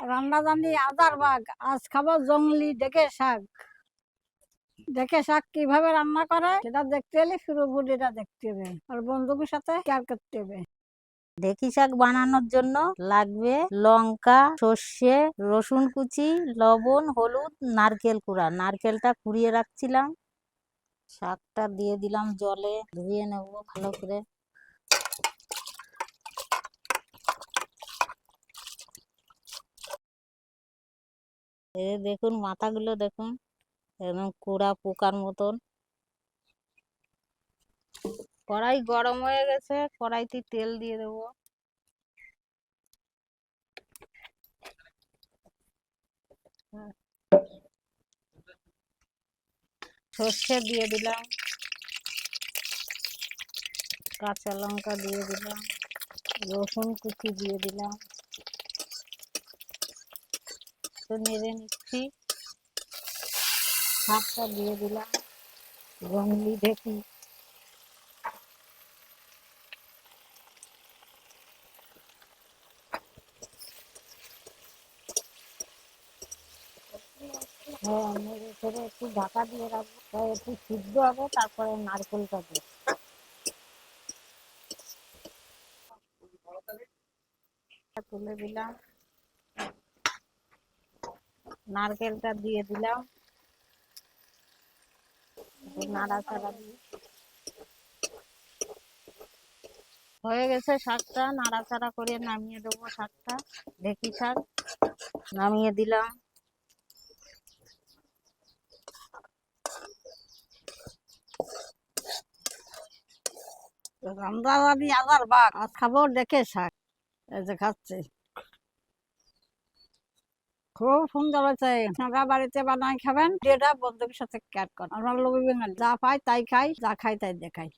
রান্না জানি আদার বাগ, আজ খাবো জংলি ডেকে শাক। ডেকে শাক কিভাবে রান্না করে সেটা দেখতে হলে পুরো ভিডিওটা দেখতে হবে আর বন্ধুদের সাথে শেয়ার করতে হবে। ঢেঁকি শাক বানানোর জন্য লাগবে লঙ্কা, সর্ষে, রসুন কুচি, লবণ, হলুদ, নারকেল কুড়া। নারকেলটা কুড়িয়ে রাখছিলাম। শাকটা দিয়ে দিলাম জলে, ধুয়ে নেব ভালো করে। এই দেখুন মাথাগুলো দেখুন, একদম কুড়া পোকার মতন। কড়াই গরম হয়ে গেছে, কড়াইতে তেল দিয়ে দেবো। সর্ষে দিয়ে দিলাম, কাঁচা লঙ্কা দিয়ে দিলাম, রসুন কুচি দিয়ে দিলাম, তো নেড়ে নিচ্ছি। শাকটা দিয়ে দিলাম, জংলি ঢেঁকি। হ্যাঁ, নেড়ে ছেড়ে একটু ঢাকা দিয়ে রাখবো, তাই একটু সিদ্ধ হবে, তারপরে নারকেলটা দেবো। তুলে দিলাম, নারকেলটা দিয়ে দিলাম, নাড়াচাড়া দিয়ে হয়ে গেছে শাকটা। নাড়াচাড়া করে নামিয়ে দেবো শাকটা। ঢেঁকি শাক নামিয়ে দিলাম। রান্না জানি আদার বাগ, আজ খাবো ডেকে শাক। এই যে খাচ্ছি, খুব সুন্দর হয়েছে। আপনারা বাড়িতে বানাই খাবেন, যেটা বন্ধুদের সাথে শেয়ার করেন। আমরা লোভী বাঙালি, যা পাই তাই খাই, যা খাই তাই দেখাই।